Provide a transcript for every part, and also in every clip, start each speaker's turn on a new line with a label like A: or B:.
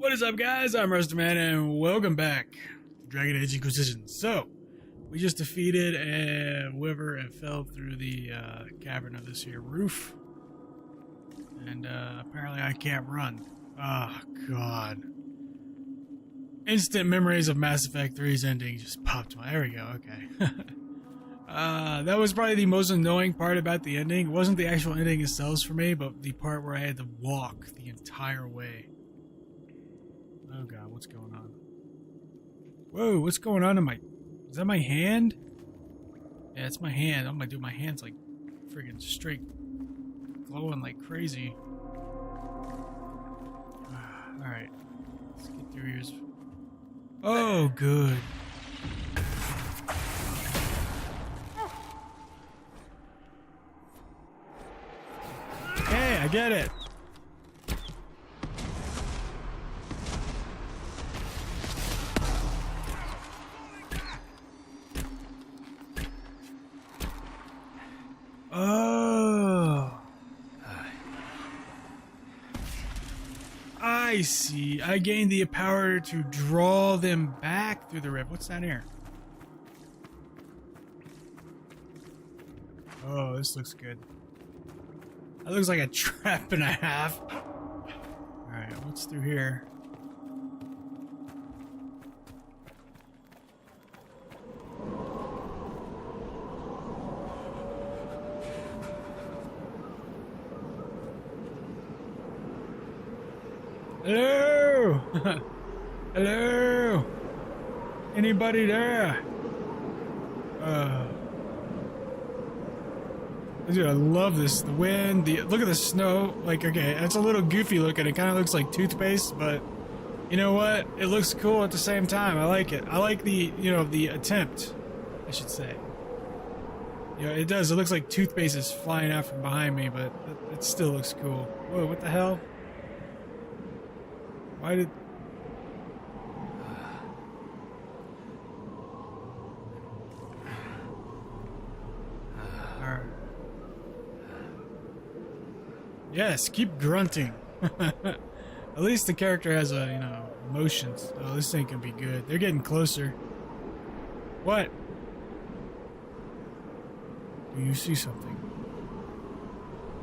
A: What is up, guys? I'm Rusterman, and welcome back to Dragon Age Inquisition. So, we just defeated a wyvern and fell through the cavern of this here roof. And apparently I can't run. Oh, God. Instant memories of Mass Effect 3's ending just popped my... There we go, okay. That was probably the most annoying part about the ending. It wasn't the actual ending itself for me, but the part where I had to walk the entire way. Oh God, what's going on? Whoa, what's going on in my... Is that my hand? Yeah, it's my hand. I'm gonna do my hands like friggin' straight glowing like crazy. Alright. Let's get through here. Oh, good. Hey, I get it. Oh. I see. I gained the power to draw them back through the rift. What's down here? Oh, this looks good. That looks like a trap and a half. Alright, what's through here? Hello? Hello? Anybody there? Dude, I love this. The wind, look at the snow. Like, okay, it's a little goofy looking. It kind of looks like toothpaste, but you know what? It looks cool at the same time. I like it. I like the, you know, the attempt, I should say. Yeah, it does. It looks like toothpaste is flying out from behind me, but it still looks cool. Whoa, what the hell? Why did... Alright. Yes, keep grunting. At least the character has a, you know, emotions. Oh, this ain't gonna be good. They're getting closer. What? Do you see something?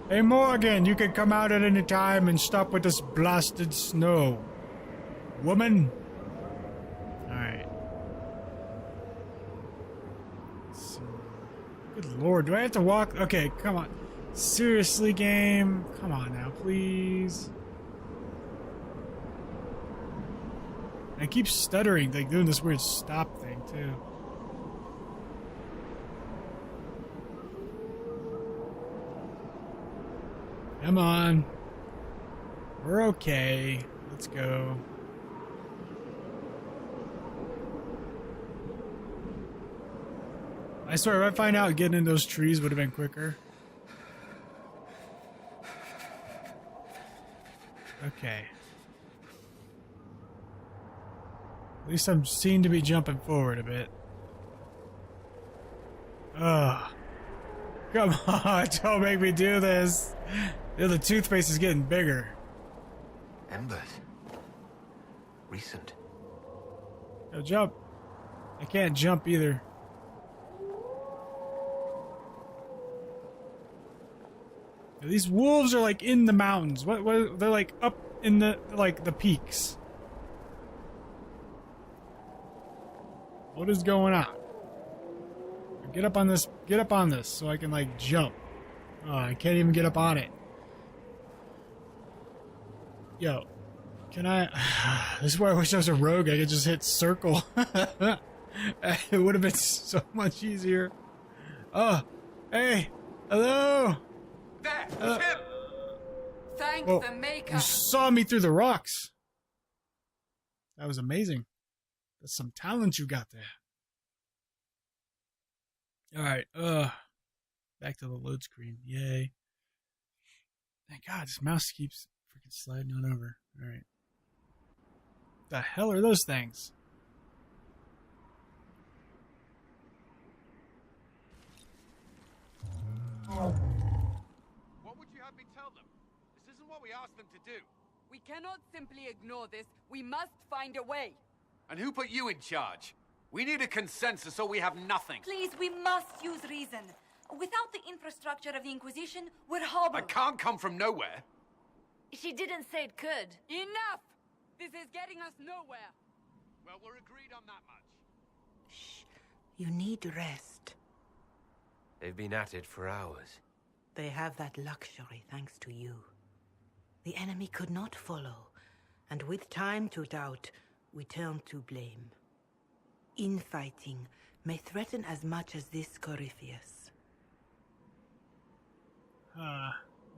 A: Hey Morgan, you can come out at any time and stop with this blasted snow. Woman! Alright. So, good lord, do I have to walk? Okay, come on. Seriously, game? Come on now, please. I keep stuttering, like doing this weird stop thing, too. Come on. We're okay. Let's go. I swear, if I find out getting in those trees would have been quicker. Okay. At least I'm seen to be jumping forward a bit. Ugh. Come on, don't make me do this. You know, the toothpaste is getting bigger.
B: Embers. Recent.
A: Go jump. I can't jump either. These wolves are like in the mountains. What? They're like up in the the peaks. What is going on? Get up on this. Get up on this so I can like jump. Oh, I can't even get up on it. Yo, can I? This is where I wish I was a rogue. I could just hit circle. It would have been so much easier. Oh, hey, hello.
C: There, Tim! Thank
A: Whoa,
C: the Maker.
A: you saw me through the rocks. That was amazing. That's some talent you got there. Alright, back to the load screen. Yay. Thank God, this mouse keeps freaking sliding on over. Alright. The hell are those things?
D: What would you have me tell them? This isn't what we asked them to do. We cannot simply ignore this. We must find a way.
C: And who put you in charge? We need a consensus or we have nothing.
E: Please, we must use reason. Without the infrastructure of the Inquisition, we're hobbled.
C: I can't come from nowhere.
F: She didn't say it could.
D: Enough! This is getting us nowhere.
C: Well, we're agreed on that much.
G: Shh. You need rest.
H: They've been at it for hours.
G: They have that luxury thanks to you. The enemy could not follow, and with time to doubt, we turn to blame. Infighting may threaten as much as this Corypheus.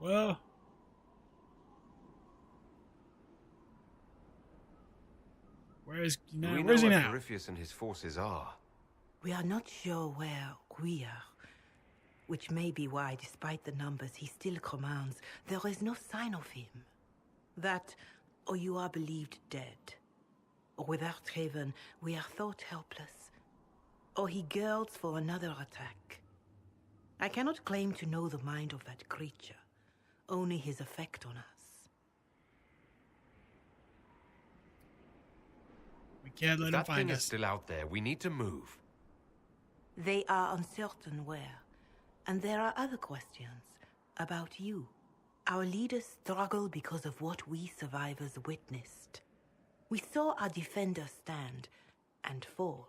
A: Well... Where's he now? Where's he now?
H: Corypheus and his forces are.
G: We are not sure where we are, which may be why, despite the numbers he still commands, there is no sign of him. That, or you are believed dead. Or without Haven, we are thought helpless. Or he girds for another attack. I cannot claim to know the mind of that creature, only his effect on us.
A: We can't let him
H: That thing
A: find
H: is
A: us.
H: still out there. We need to move.
G: They are uncertain where. And there are other questions about you. Our leaders struggle because of what we survivors witnessed. We saw our defender stand and fall.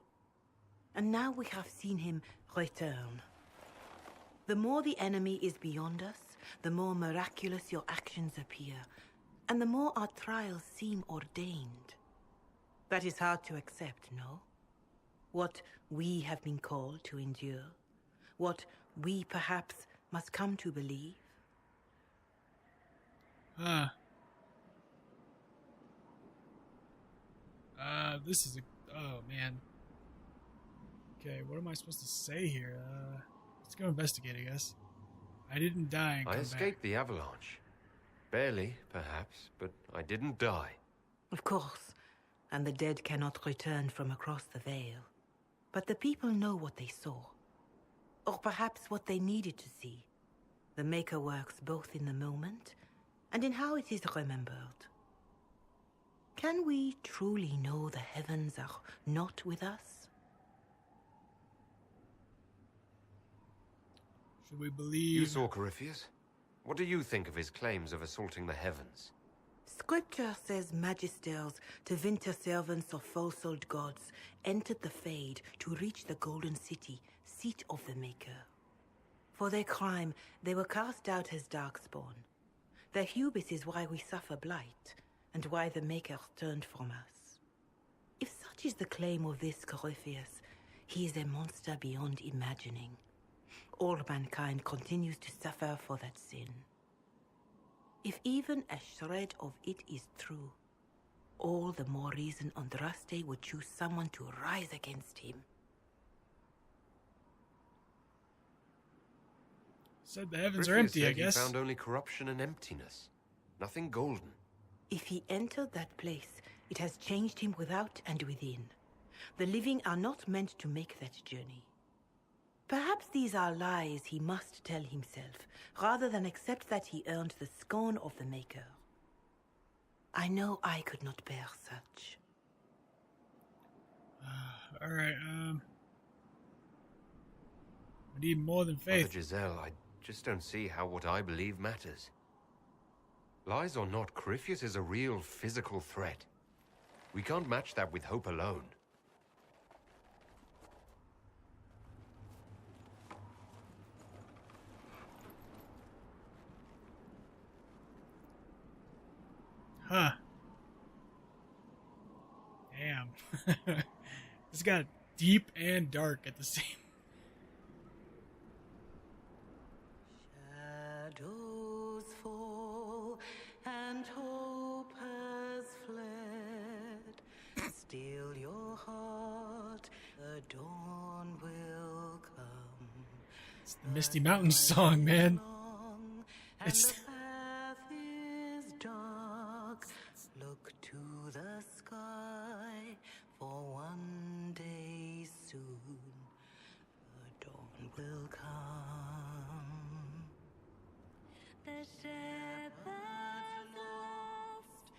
G: And now we have seen him return. The more the enemy is beyond us, the more miraculous your actions appear, and the more our trials seem ordained. That is hard to accept, no? What we have been called to endure, what we perhaps must come to believe.
A: This is a... Oh, man. Okay, what am I supposed to say here? Let's go investigate, I guess. I didn't die and
H: I
A: come
H: escaped the avalanche. Barely, perhaps, but I didn't die.
G: Of course, and the dead cannot return from across the veil. But the people know what they saw. Or perhaps what they needed to see. The Maker works both in the moment and in how it is remembered. Can we truly know the heavens are not with us?
A: Should we believe...
H: You saw Corypheus? What do you think of his claims of assaulting the heavens?
G: Scripture says magisters, divinter servants of false-old gods, entered the Fade to reach the Golden City, seat of the Maker. For their crime, they were cast out as darkspawn. Their hubris is why we suffer blight, and why the Maker turned from us. If such is the claim of this Corypheus, he is a monster beyond imagining. All mankind continues to suffer for that sin. If even a shred of it is true, all the more reason Andraste would choose someone to rise against him.
A: Said the heavens are
H: Corypheus
A: empty, I
H: said he
A: guess.
H: found only corruption and emptiness. Nothing golden.
G: If he entered that place, it has changed him without and within. The living are not meant to make that journey. Perhaps these are lies he must tell himself, rather than accept that he earned the scorn of the Maker. I know I could not bear such.
A: Alright, we need more than
H: Mother
A: faith.
H: Giselle, I just don't see how what I believe matters. Lies or not, Corypheus is a real physical threat. We can't match that with hope alone.
A: Huh. Damn. This got deep and dark at the same.
G: Shadows fall and hope has fled. Still your heart, the dawn will come.
A: It's the Misty Mountains song, man. It's...
G: The path is dark. Look to the sky, for one day soon the dawn will come. The shepherd lost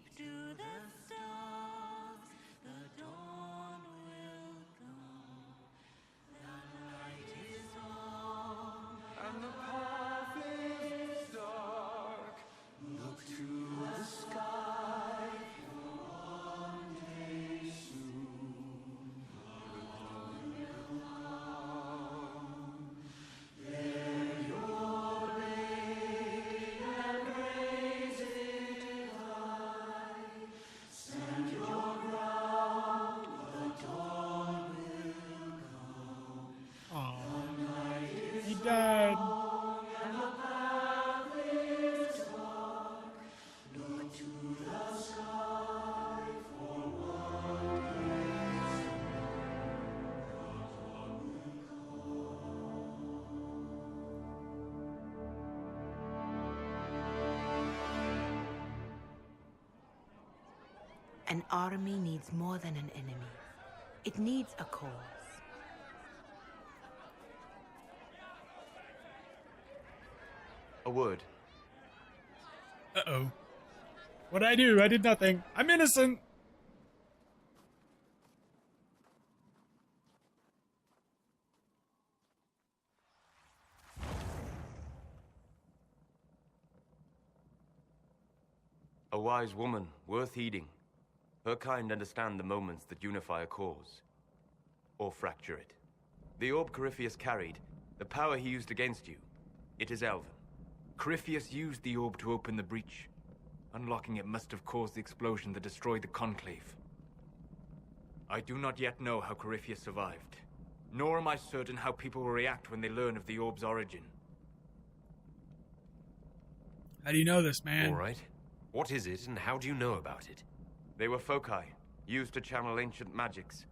G: Sleep to the stars, the dawn will come. The night is long, and the path is dark. Look to the sky for one day soon. The dawn will come. Bear your blade and raise it high. Stand your ground, the dawn will come.
A: Aw,
G: The night is
A: he died.
G: long and the path is dark. Look to the sky for one day soon. An army needs more than an enemy. It needs a cause.
H: A word.
A: Uh-oh. What'd I do? I did nothing. I'm innocent.
H: A wise woman, worth heeding. Her kind understand the moments that unify a cause. Or fracture it. The orb Corypheus carried, the power he used against you, it is Elven.
I: Corypheus used the orb to open the breach. Unlocking it must have caused the explosion that destroyed the Conclave. I do not yet know how Corypheus survived, nor am I certain how people will react when they learn of the orb's origin.
A: How do you know this, man?
H: All right. What is it, and how do you know about it?
I: They were foci, used to channel ancient magics.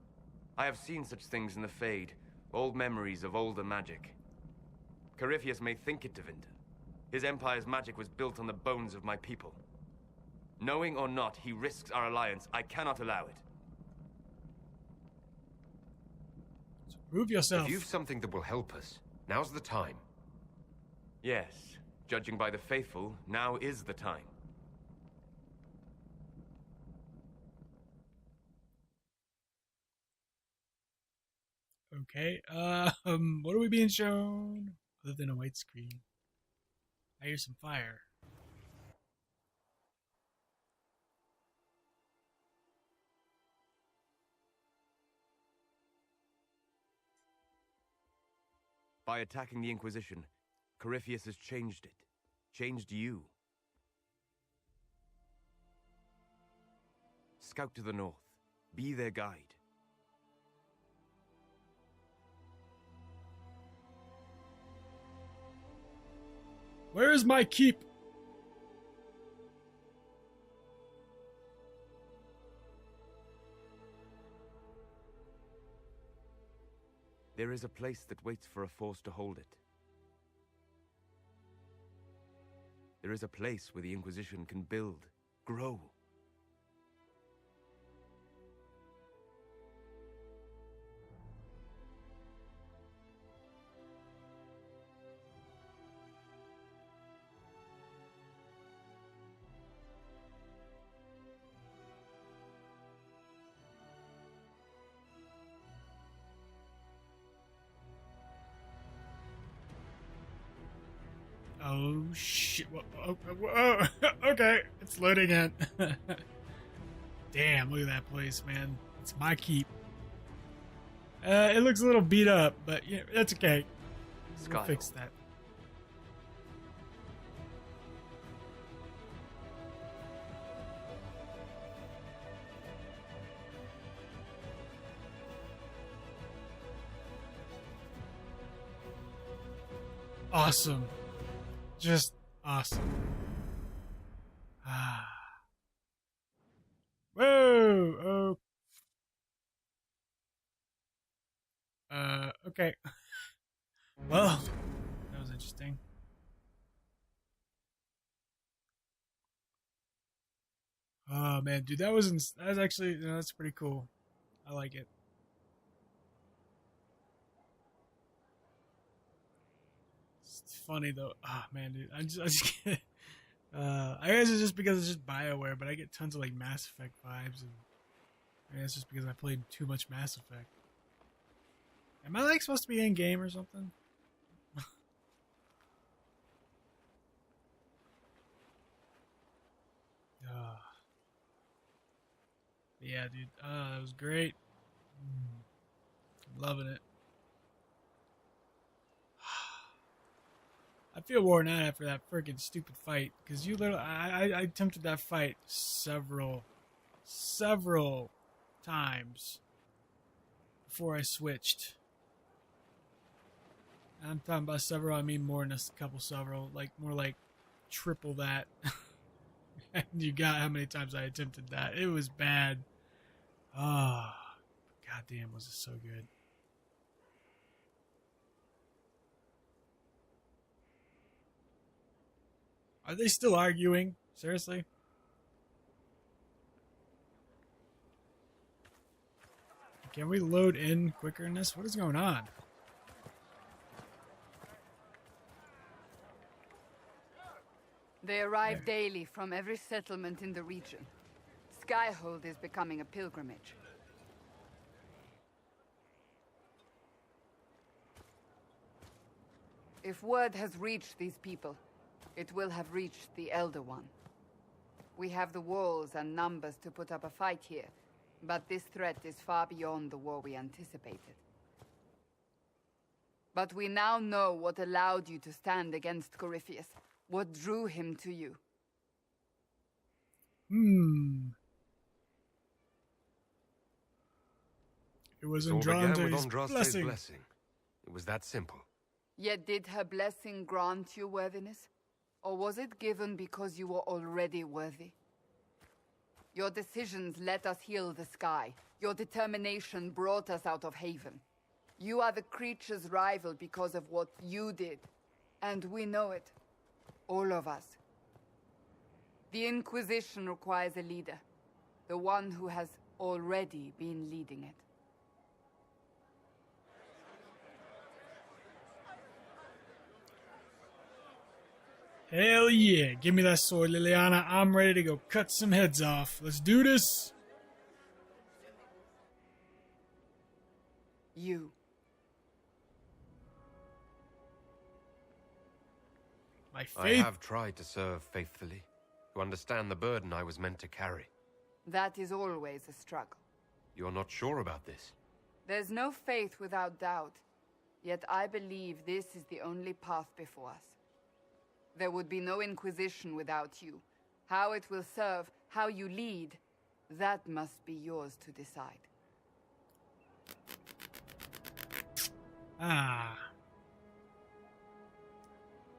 I: I have seen such things in the Fade, old memories of older magic. Corypheus may think it Tevinter. His empire's magic was built on the bones of my people. Knowing or not, he risks our alliance. I cannot allow it.
A: So prove yourself.
H: If you've something that will help us, now's the time.
I: Yes, judging by the faithful, now is the time.
A: Okay. What are we being shown? Other than a white screen. I hear some fire.
I: By attacking the Inquisition, Corypheus has changed it. Changed you. Scout to the north. Be their guide.
A: Where is my keep?
I: There is a place that waits for a force to hold it. There is a place where the Inquisition can build, grow.
A: Oh shit! Okay, it's loading in. Damn! Look at that place, man. It's my keep. It looks a little beat up, but yeah, that's okay. We'll fix that. Awesome. Just awesome. Ah. Whoa! Oh. Okay. Well, that was interesting. Oh man, dude, that was actually, that's pretty cool. I like it. It's funny though. Ah man, dude, I just I guess it's just because it's just BioWare, but I get tons of like Mass Effect vibes, and I guess it's just because I played too much Mass Effect. Am I like supposed to be in game or something? Yeah, dude. That was great. Loving it. I feel worn out after that freaking stupid fight, because you literally, I attempted that fight several times before I switched. And I'm talking about several, I mean more than a couple several, like more like triple that. And you got how many times I attempted that. It was bad. Ah, goddamn, was it so good. Are they still arguing? Seriously? Can we load in quicker in this? What is going on?
D: They arrive daily from every settlement in the region. Skyhold is becoming a pilgrimage. If word has reached these people, it will have reached the Elder One. We have the walls and numbers to put up a fight here, but this threat is far beyond the war we anticipated. But we now know what allowed you to stand against Corypheus, what drew him to you.
A: It was
J: It all began with
A: Andrante's
J: Andraste's
A: blessing.
J: blessing. It was that simple.
D: Yet did her blessing grant you worthiness? Or was it given because you were already worthy? Your decisions let us heal the sky. Your determination brought us out of Haven. You are the creature's rival because of what you did. And we know it. All of us. The Inquisition requires a leader. The one who has already been leading it.
A: Hell yeah. Give me that sword, Liliana. I'm ready to go cut some heads off. Let's do this.
D: You.
A: My
J: I
A: faith.
J: have tried to serve faithfully, to understand the burden I was meant to carry.
D: That is always a struggle.
J: You're not sure about this?
D: There's no faith without doubt. Yet I believe this is the only path before us. There would be no Inquisition without you. How it will serve, how you lead, that must be yours to decide.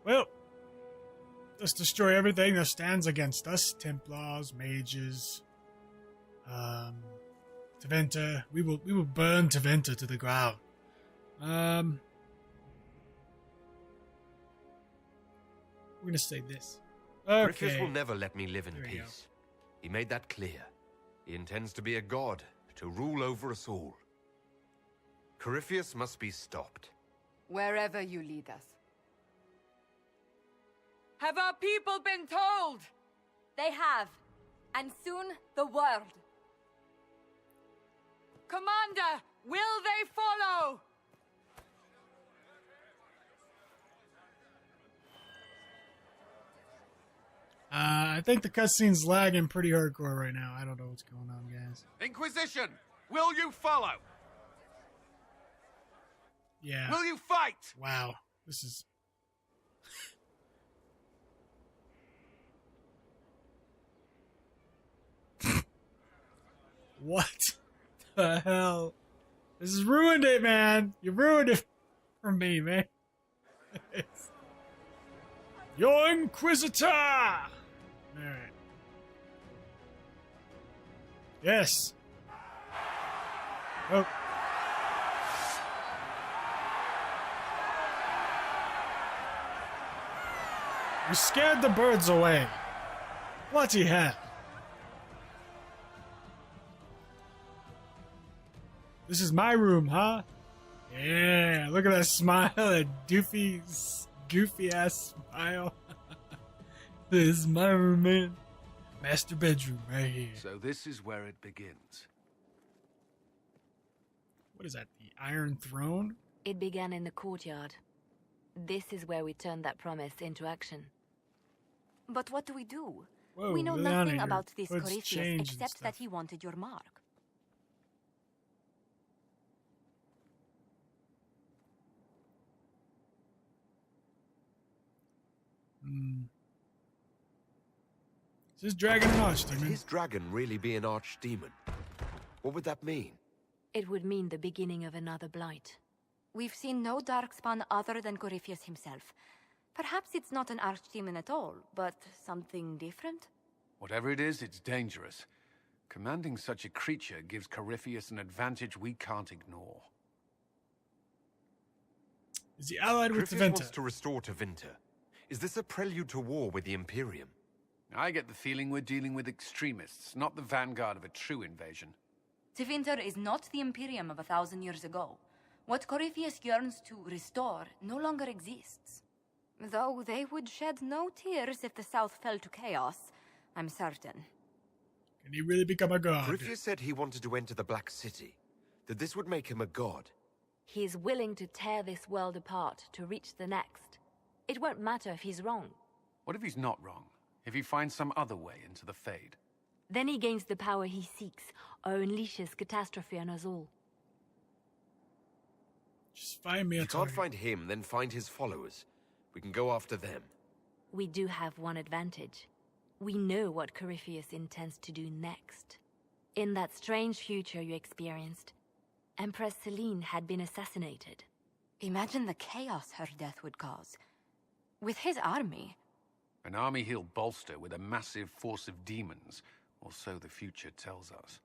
A: Well, let's destroy everything that stands against us. Templars, mages, Teventa. We will burn Teventa to the ground. We're gonna say this.
J: Corypheus
A: Okay.
J: will never let me live in
A: There we go.
J: peace. He made that clear. He intends to be a god, to rule over us all. Corypheus must be stopped.
D: Wherever you lead us. Have our people been told?
E: They have. And soon, the world.
D: Commander, will they follow?
A: I think the cutscene's lagging pretty hardcore right now. I don't know what's going on, guys.
C: Inquisition, will you follow?
A: Yeah.
C: Will you fight?
A: Wow. This is... What the hell? This has ruined it, man. You ruined it for me, man. Your Inquisitor! Alright. Yes. Oh. You scared the birds away. Bloody hell. This is my room, huh? Yeah, look at that smile, that goofy ass smile. This is my room, man. Master bedroom right here.
C: So this is where it begins.
A: What is that? The Iron Throne?
F: It began in the courtyard. This is where we turned that promise into action.
E: But what do we do?
A: Whoa,
E: we know
A: Liana,
E: nothing
A: your
E: about this
A: hood's
E: Corypheus
A: changed and
E: except that
A: stuff.
E: he wanted your mark.
A: Is this dragon an archdemon?
J: Could his dragon really be an archdemon? What would that mean?
F: It would mean the beginning of another blight.
E: We've seen no darkspawn other than Corypheus himself. Perhaps it's not an archdemon at all, but something different?
C: Whatever it is, it's dangerous. Commanding such a creature gives Corypheus an advantage we can't ignore.
A: Is he allied with
J: Corypheus
A: Tevinter?
J: wants to restore Tevinter. Is this a prelude to war with the Imperium?
C: I get the feeling we're dealing with extremists, not the vanguard of a true invasion.
E: Tevinter is not the Imperium of 1,000 years ago. What Corypheus yearns to restore no longer exists. Though they would shed no tears if the South fell to chaos, I'm certain.
A: Can he really become a god?
J: Corypheus said he wanted to enter the Black City, that this would make him a god.
F: He is willing to tear this world apart to reach the next. It won't matter if he's wrong.
C: What if he's not wrong? If he finds some other way into the Fade?
F: Then he gains the power he seeks, or unleashes catastrophe on us all.
A: Just find me a
J: If you can't
A: target.
J: find him, then find his followers. We can go after them.
F: We do have one advantage. We know what Corypheus intends to do next. In that strange future you experienced, Empress Selene had been assassinated.
E: Imagine the chaos her death would cause. With his army.
C: An army he'll bolster with a massive force of demons, or so the future tells us.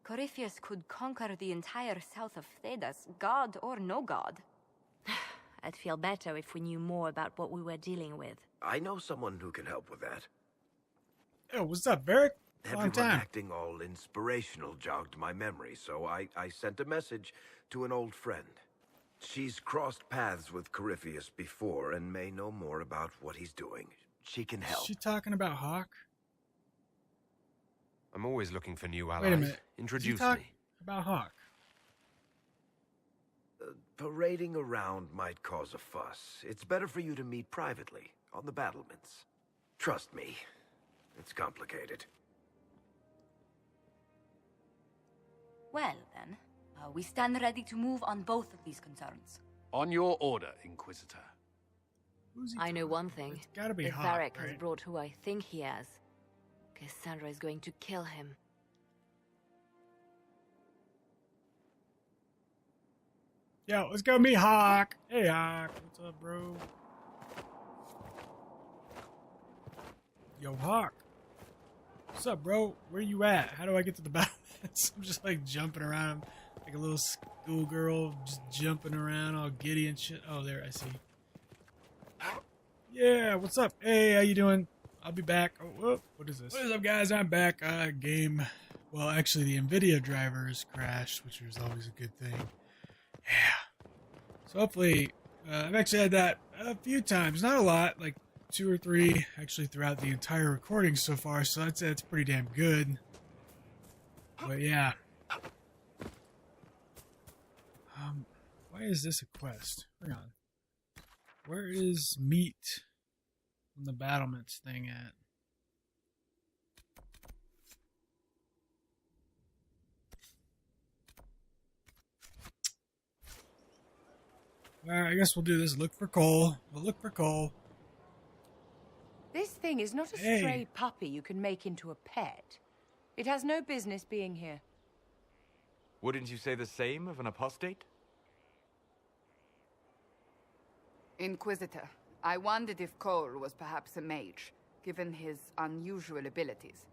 E: Corypheus could conquer the entire south of Thedas, god or no god.
F: I'd feel better if we knew more about what we were dealing with.
B: I know someone who can help with that.
A: Yo, what's up, Varric? Long
B: Everyone
A: time.
B: acting all inspirational jogged my memory, so I sent a message to an old friend. She's crossed paths with Corypheus before and may know more about what he's doing. She can
A: Is
B: help.
A: she talking about Hawk?
J: I'm always looking for new allies.
A: Wait a minute. Did
J: Introduce
A: you talk
J: me.
A: about Hawk?
B: Parading around might cause a fuss. It's better for you to meet privately, on the battlements. Trust me, it's complicated.
E: Well, then, we stand ready to move on both of these concerns.
C: On your order, Inquisitor.
A: Who's he
F: I know
A: talking
F: one
A: about?
F: thing.
A: It's gotta be
F: If
A: Hawk,
F: Varric has
A: right?
F: brought who I think he has, Cassandra is going to kill him.
A: Yo, let's go meet Hawk. Hey, Hawk. What's up, bro? Yo, Hawk. What's up, bro? Where you at? How do I get to the battlements? I'm just like jumping around like a little schoolgirl, just jumping around all giddy and shit. Oh, there, I see. Yeah, what's up? Hey, how you doing? I'll be back. Oh, whoop. What is this? What is up, guys? I'm back. Game. Well, actually, the NVIDIA drivers crashed, which was always a good thing. Yeah. So hopefully, I've actually had that a few times. Not a lot, like 2 or 3, actually, throughout the entire recording so far. So I'd say it's pretty damn good. But yeah. Why is this a quest? Hang on. Where is meat on the battlements thing at? Alright, I guess we'll do this. Look for coal. We'll look for coal.
K: This thing is not a
A: Hey.
K: stray puppy you can make into a pet. It has no business being here.
H: Wouldn't you say the same of an apostate?
D: Inquisitor, I wondered if Cole was perhaps a mage, given his unusual abilities.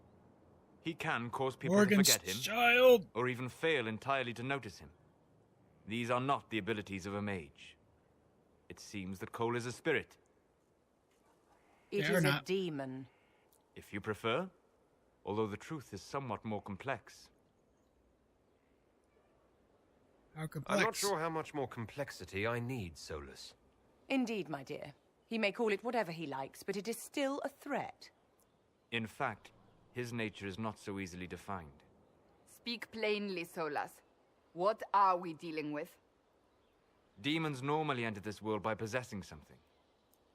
H: He can cause people
A: Morgan's
H: to forget him,
A: child.
H: or even fail entirely to notice him. These are not the abilities of a mage. It seems that Cole is a spirit,
K: It
A: Fair
K: is a
A: enough.
K: demon.
H: if you prefer, although the truth is somewhat more complex.
A: How complex?
J: I'm not sure how much more complexity I need, Solus.
K: Indeed, my dear. He may call it whatever he likes, but it is still a threat.
L: In fact, his nature is not so easily defined.
D: Speak plainly, Solas. What are we dealing with?
L: Demons normally enter this world by possessing something.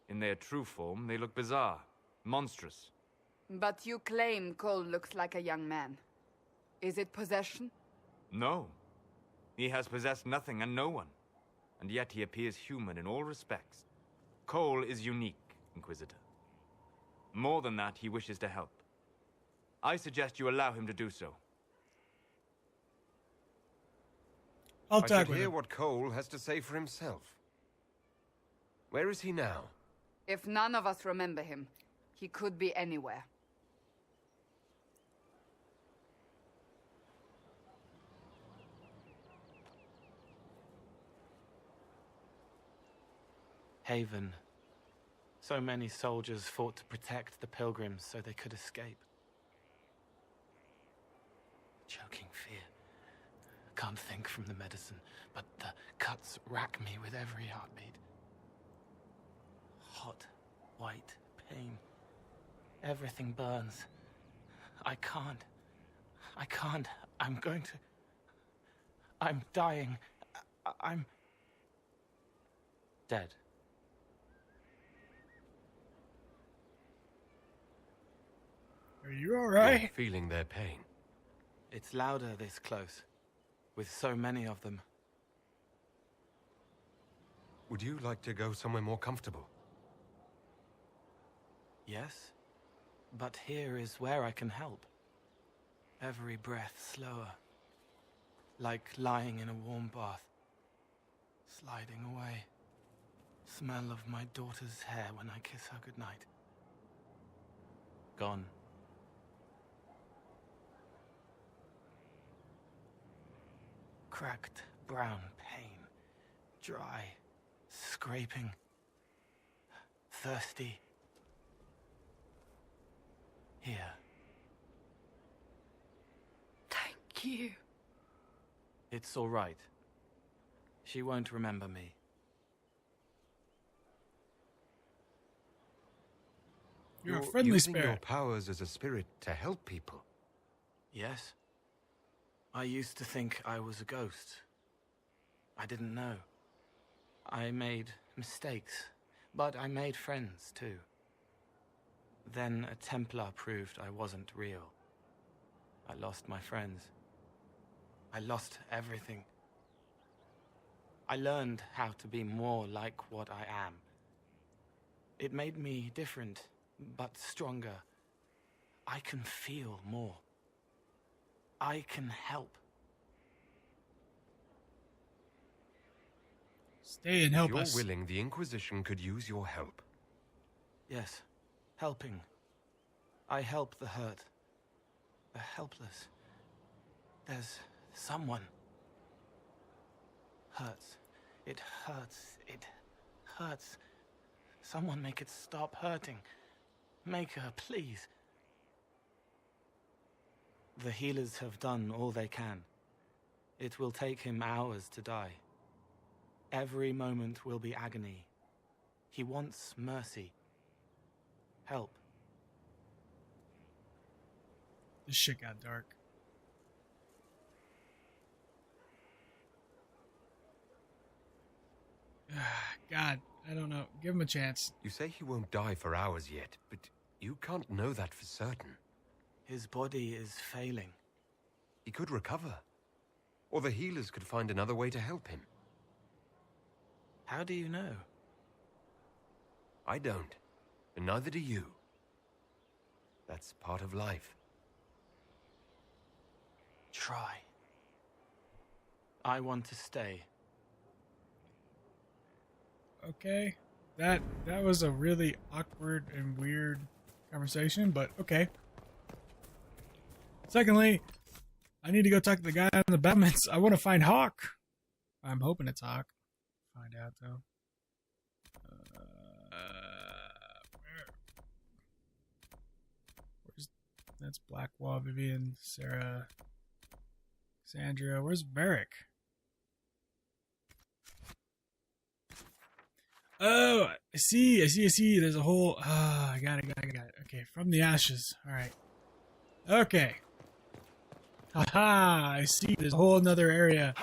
L: In their true form, they look bizarre, monstrous.
D: But you claim Cole looks like a young man. Is it possession?
L: No. He has possessed nothing and no one. And yet he appears human in all respects. Cole is unique, Inquisitor. More than that, he wishes to help. I suggest you allow him to do so.
A: I'll
J: I
A: talk
J: should
A: with
J: hear
A: him.
J: what Cole has to say for himself. Where is he now?
D: If none of us remember him, he could be anywhere.
M: Haven. So many soldiers fought to protect the pilgrims so they could escape. Choking fear. Can't think from the medicine, but the cuts rack me with every heartbeat. Hot, white pain. Everything burns. I can't. I'm going to... I'm dying. I'm... dead.
A: Are you alright?
J: You're feeling their pain.
M: It's louder this close, with so many of them.
J: Would you like to go somewhere more comfortable?
M: Yes, but here is where I can help. Every breath slower, like lying in a warm bath, sliding away. Smell of my daughter's hair when I kiss her goodnight. Gone. Cracked brown pain, dry, scraping, thirsty. Here.
D: Thank you.
M: It's all right. She won't remember me.
A: You're a friendly
J: using
A: spirit.
J: your powers as a spirit to help people.
M: Yes. I used to think I was a ghost. I didn't know. I made mistakes, but I made friends too. Then a Templar proved I wasn't real. I lost my friends. I lost everything. I learned how to be more like what I am. It made me different, but stronger. I can feel more. I can help.
A: Stay and help
J: If you're
A: us.
J: willing, the Inquisition could use your help.
M: Yes, helping. I help the hurt, the helpless. There's someone. Hurts. It hurts. It hurts. Someone make it stop hurting. Make her, please. The healers have done all they can. It will take him hours to die. Every moment will be agony. He wants mercy. Help.
A: This shit got dark. God, I don't know. Give him a chance.
J: You say he won't die for hours yet, but you can't know that for certain.
M: His body is failing.
J: He could recover. Or the healers could find another way to help him.
M: How do you know?
J: I don't. And neither do you. That's part of life.
M: Try. I want to stay.
A: Okay. That was a really awkward and weird conversation, but okay. Secondly, I need to go talk to the guy on the battlements. I want to find Hawk. I'm hoping it's Hawk. Find out though. Where's that's Blackwall, Vivian, Sarah, Sandra. Where's Varric? Oh, I see. There's a whole... Ah, I got it. Okay, from the ashes. Alright. Okay. Haha, I see. There's a whole another area.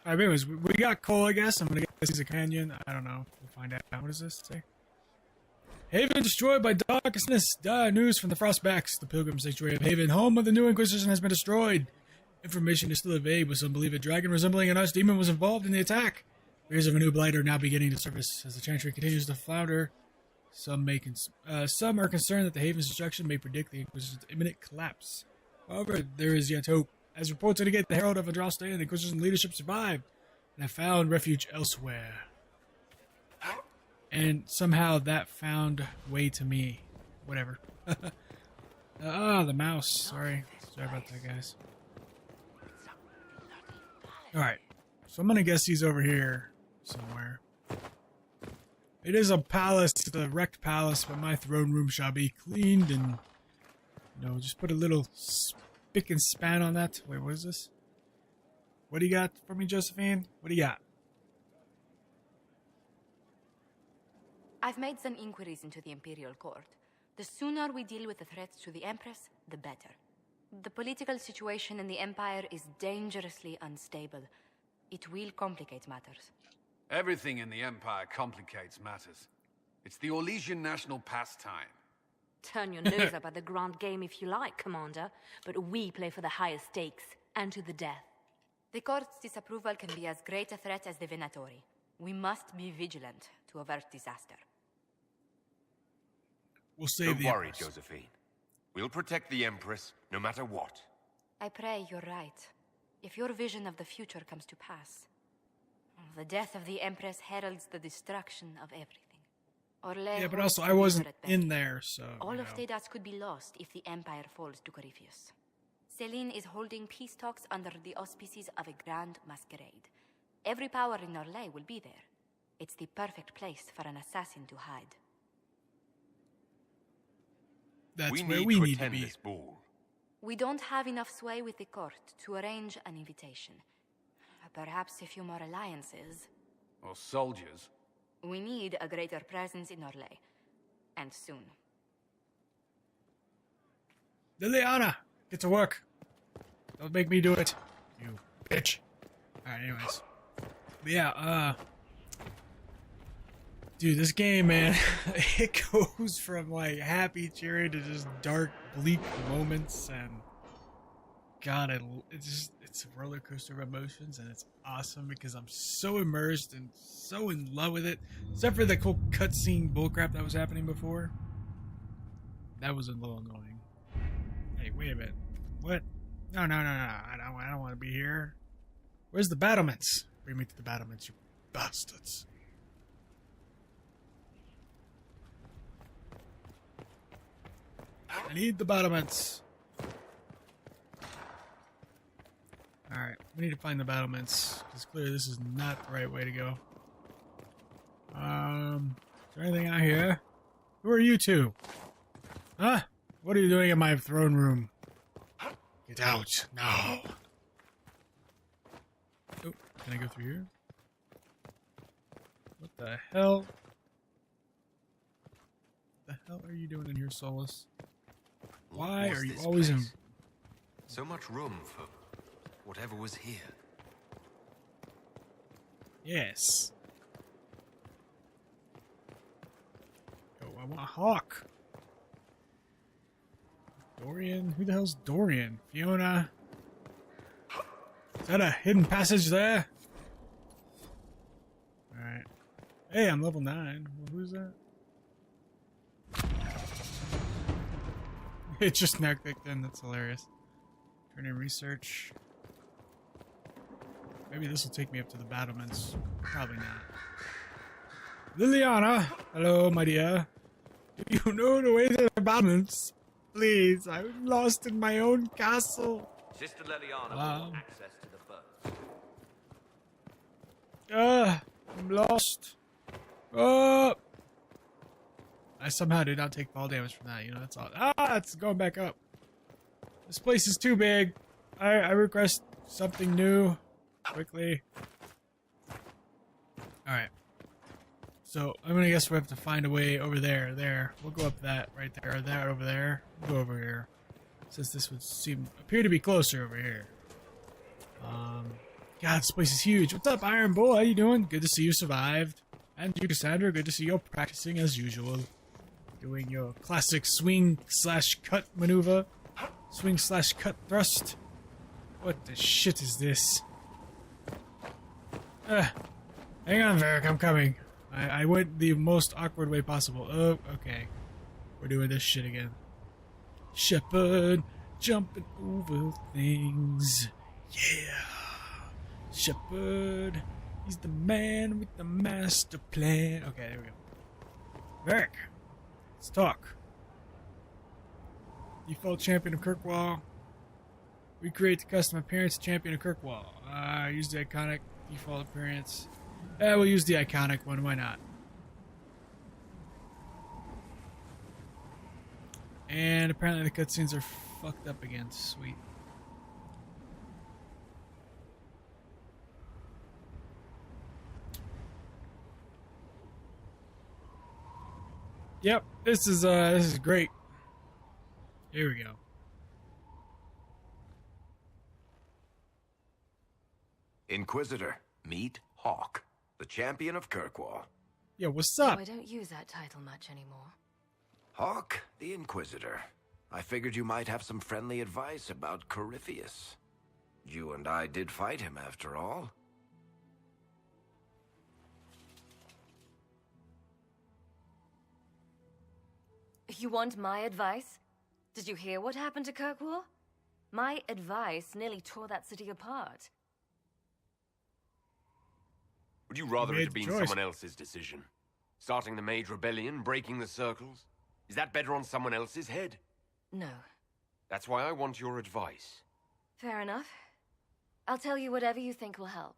A: Alright, anyways, we got coal, I guess. I'm gonna guess this is a canyon. I don't know. We'll find out. What does this say? Haven destroyed by darkness. News from the Frostbacks. The Pilgrim Sanctuary of Haven, home of the new Inquisition, has been destroyed. Information is still vague, but some believe a dragon resembling an archdemon was involved in the attack. Fears of a new blight are now beginning to surface as the Chantry continues to flounder. Some are concerned that the Haven's destruction may predict the Inquisition's imminent collapse. However, there is yet hope. As reports indicate, the Herald of Andraste and the Inquisition leadership survived and have found refuge elsewhere. And somehow that found way to me. Whatever. The mouse. Sorry about that, guys. Alright. So I'm gonna guess he's over here somewhere. It is a palace, the wrecked palace, but my throne room shall be cleaned and, you know, just put a little spick and span on that. Wait, what is this? What do you got for me, Josephine? What do you got?
E: I've made some inquiries into the Imperial Court. The sooner we deal with the threats to the Empress, the better. The political situation in the Empire is dangerously unstable. It will complicate matters.
C: Everything in the Empire complicates matters. It's the Orlesian national pastime.
F: Turn your nose up at the grand game if you like, Commander, but we play for the highest stakes, and to the death.
E: The Court's disapproval can be as great a threat as the Venatori. We must be vigilant to avert disaster.
A: We'll save
J: Don't worry, Josephine. We'll protect the Empress, no matter what.
E: I pray you're right. If your vision of the future comes to pass, the death of the Empress heralds the destruction of everything.
A: Yeah, but also I wasn't in there, so...
E: All of Thedas could be lost if the Empire falls to Corypheus. Selene is holding peace talks under the auspices of a grand masquerade. Every power in Orlais will be there. It's the perfect place for an assassin to hide.
A: That's where we need to be.
J: This ball.
E: We don't have enough sway with the court to arrange an invitation. Perhaps a few more alliances.
C: Or soldiers.
E: We need a greater presence in Orlais. And soon.
A: Liliana! Get to work. Don't make me do it. You bitch. Alright, anyways. But yeah, dude, this game, man, it goes from, like, happy, cheery to just dark, bleak moments, and God, it's a roller coaster of emotions, and it's awesome because I'm so immersed and so in love with it. Except for the cool cutscene bullcrap that was happening before. That was a little annoying. Hey, wait a minute. What? No. I don't want to be here. Where's the battlements? Bring me to the battlements, you bastards. I need the battlements. Alright, we need to find the battlements, because clearly this is not the right way to go. Is there anything out here? Who are you two? Huh? What are you doing in my throne room? Get out, now. Oh, can I go through here? What the hell? What the hell are you doing in here, Solus? Why are you always in...
J: So much room for whatever was here.
A: Yes. Oh, I want a hawk. Dorian? Who the hell's Dorian? Fiona? Is that a hidden passage there? Alright. Hey, I'm level 9. Well, who's that? It just now clicked in. That's hilarious. Turn in research. Maybe this will take me up to the battlements. Probably not. Liliana! Hello, my dear. Do you know the way to the battlements? Please, I'm lost in my own castle.
H: Sister Liliana wants access to the boat.
A: I'm lost. I somehow did not take fall damage from that, you know, that's all. It's going back up. This place is too big. I request something new. Quickly. Alright. So I'm gonna guess we have to find a way over there. There. We'll go up that right there. Or that over there. We'll go over here. Since this would appear to be closer over here. God, this place is huge. What's up, Iron Bull? How you doing? Good to see you survived. And you, Cassandra. Good to see you practicing as usual. Doing your classic swing/cut maneuver. Swing/cut thrust. What the shit is this? Hang on, Varric, I'm coming. I went the most awkward way possible. Oh, okay. We're doing this shit again. Shepard, jumping over things. Yeah. Shepard, he's the man with the master plan. Okay, there we go. Varric, let's talk. Default champion of Kirkwall. Recreate the custom appearance of champion of Kirkwall. Use the iconic default appearance. We'll use the iconic one, why not? And apparently the cutscenes are fucked up again. Sweet. Yep, this is great. Here we go.
B: Inquisitor, meet Hawk, the champion of Kirkwall.
A: Yeah, what's up?
F: Oh, I don't use that title much anymore.
B: Hawk, the Inquisitor. I figured you might have some friendly advice about Corypheus. You and I did fight him, after all.
F: You want my advice? Did you hear what happened to Kirkwall? My advice nearly tore that city apart.
J: Would you rather it
A: made
J: had been
A: the choice.
J: someone else's decision? Starting the Mage Rebellion, breaking the circles? Is that better on someone else's head?
F: No.
J: That's why I want your advice.
F: Fair enough. I'll tell you whatever you think will help.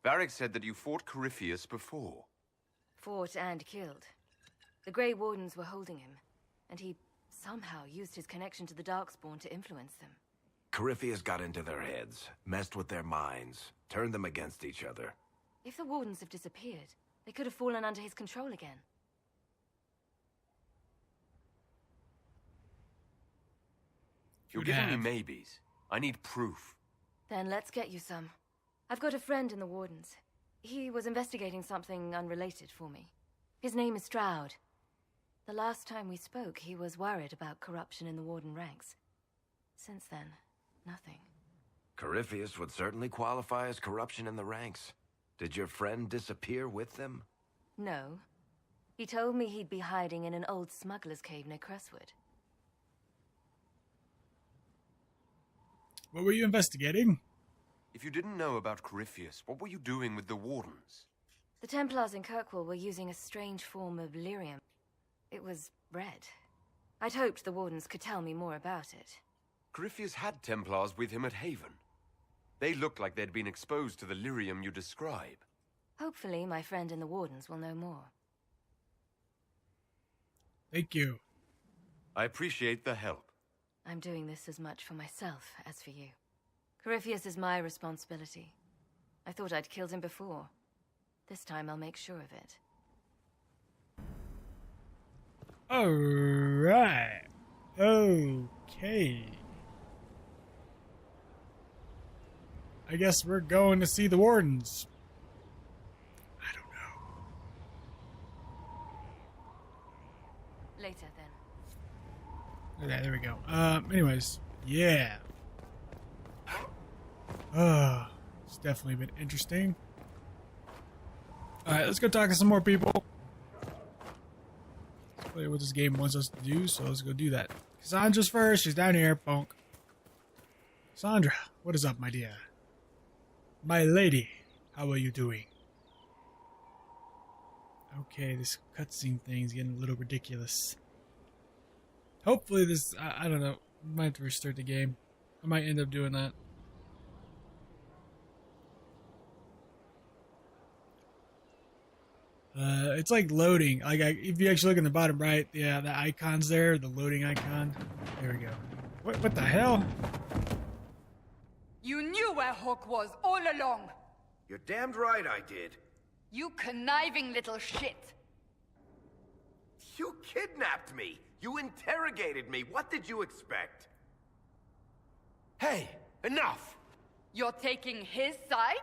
J: Varric said that you fought Corypheus before.
F: Fought and killed. The Grey Wardens were holding him, and he somehow used his connection to the Darkspawn to influence them.
B: Corypheus got into their heads, messed with their minds, turned them against each other.
F: If the Wardens have disappeared, they could have fallen under his control again.
J: You're giving me maybes. I need proof.
F: Then let's get you some. I've got a friend in the Wardens. He was investigating something unrelated for me. His name is Stroud. The last time we spoke, he was worried about corruption in the Warden ranks. Since then, nothing.
B: Corypheus would certainly qualify as corruption in the ranks. Did your friend disappear with them?
F: No. He told me he'd be hiding in an old smuggler's cave near Crestwood.
A: What were you investigating?
J: If you didn't know about Corypheus, what were you doing with the Wardens?
F: The Templars in Kirkwall were using a strange form of lyrium. It was red. I'd hoped the Wardens could tell me more about it.
J: Corypheus had Templars with him at Haven. They looked like they'd been exposed to the lyrium you describe.
F: Hopefully, my friend in the Wardens will know more.
A: Thank you.
J: I appreciate the help.
F: I'm doing this as much for myself as for you. Corypheus is my responsibility. I thought I'd killed him before. This time I'll make sure of it.
A: Alright. Okay. I guess we're going to see the Wardens. I don't know.
F: Later, then.
A: Okay, there we go. Anyways, yeah. It's definitely been interesting. Alright, let's go talk to some more people. Let's play what this game wants us to do, so let's go do that. Cassandra's first, she's down here, bonk. Cassandra, what is up, my dear? My lady, how are you doing? Okay, this cutscene thing's getting a little ridiculous. Hopefully this, I don't know, I might have to restart the game. I might end up doing that. It's like loading. Like, if you actually look in the bottom right, yeah, the icon's there, the loading icon. There we go. What the hell?
D: You knew where Hawk was all along.
B: You're damned right I did.
D: You conniving little shit!
B: You kidnapped me! You interrogated me! What did you expect?
J: Hey, enough!
D: You're taking his side?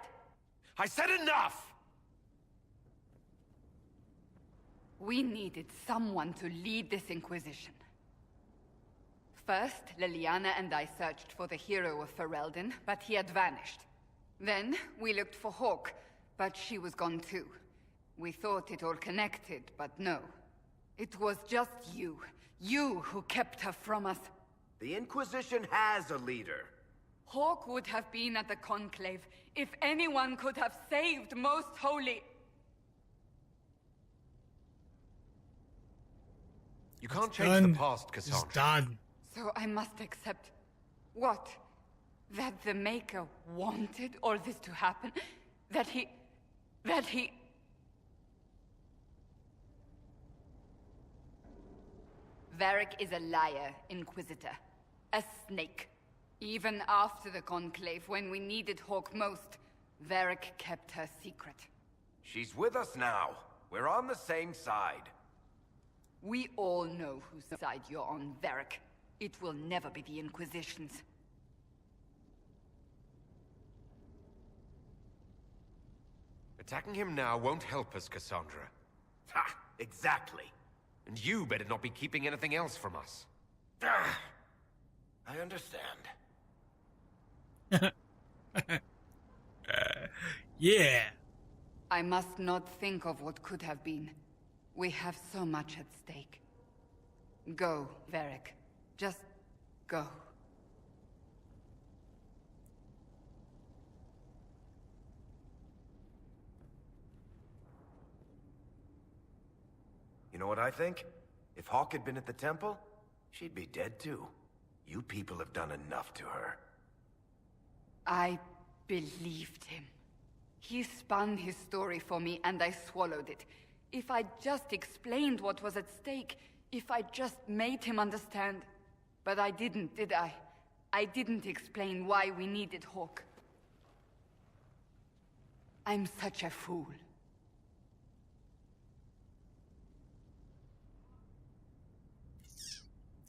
J: I said enough!
D: We needed someone to lead this Inquisition. First, Liliana and I searched for the hero of Ferelden, but he had vanished. Then, we looked for Hawke, but she was gone too. We thought it all connected, but no. It was just you. You who kept her from us.
B: The Inquisition has a leader.
D: Hawke would have been at the Conclave if anyone could have saved Most Holy.
J: You can't change the past,
A: It's
J: Cassandra.
A: done.
D: So I must accept... what? That the Maker wanted all this to happen? That he... Varric is a liar, Inquisitor. A snake. Even after the Conclave, when we needed Hawke most, Varric kept her secret.
B: She's with us now. We're on the same side.
D: We all know whose side you're on, Varric. It will never be the Inquisition's.
J: Attacking him now won't help us, Cassandra.
B: Ha! Exactly.
J: And you better not be keeping anything else from us.
B: Ah, I understand.
A: Yeah.
D: I must not think of what could have been. We have so much at stake. Go, Varric. Just go.
B: You know what I think? If Hawke had been at the temple, she'd be dead too. You people have done enough to her.
D: I believed him. He spun his story for me and I swallowed it. If I just explained what was at stake, if I just made him understand. But I didn't, did I? I didn't explain why we needed Hawke. I'm such a fool.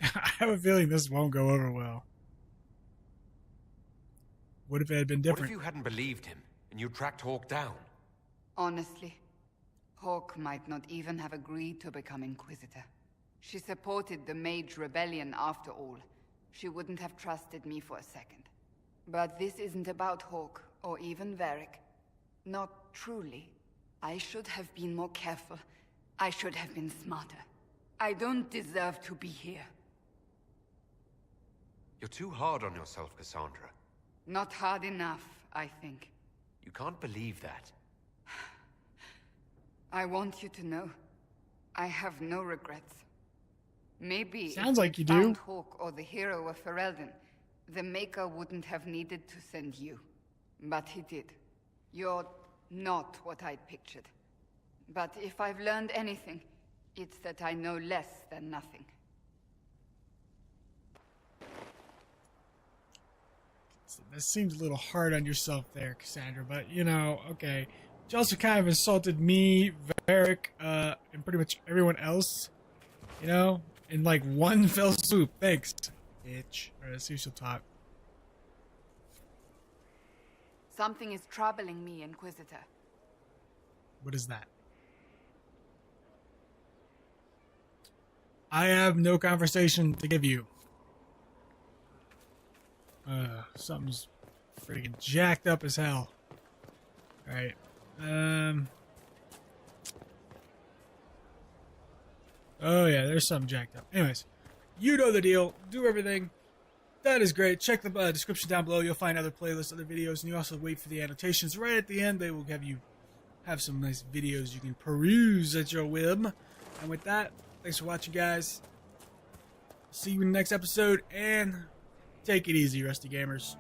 A: I have a feeling this won't go over well. What if it had been different?
J: What if you hadn't believed him, and you tracked Hawke down?
D: Honestly, Hawke might not even have agreed to become Inquisitor. She supported the Mage Rebellion after all. She wouldn't have trusted me for a second. But this isn't about Hawke, or even Varric. Not truly. I should have been more careful. I should have been smarter. I don't deserve to be here.
J: You're too hard on yourself, Cassandra.
D: Not hard enough, I think.
J: You can't believe that.
D: I want you to know, I have no regrets. Maybe
A: Sounds
D: if
A: like
D: we
A: you do.
D: found Hawke or the hero of Ferelden, the Maker wouldn't have needed to send you. But he did. You're not what I'd pictured. But if I've learned anything, it's that I know less than nothing.
A: That seems a little hard on yourself there, Cassandra, but, you know, okay. You also kind of insulted me, Varric, and pretty much everyone else, you know, in like one fell swoop. Thanks, bitch. Alright, let's see if she'll talk.
D: Something is troubling me, Inquisitor.
A: What is that? I have no conversation to give you. Something's freaking jacked up as hell. Alright. Oh yeah, there's something jacked up. Anyways, you know the deal. Do everything. That is great. Check the description down below. You'll find other playlists, other videos, and you also wait for the annotations. Right at the end, they will have some nice videos you can peruse at your whim. And with that, thanks for watching, guys. See you in the next episode, and take it easy, Rusty Gamers.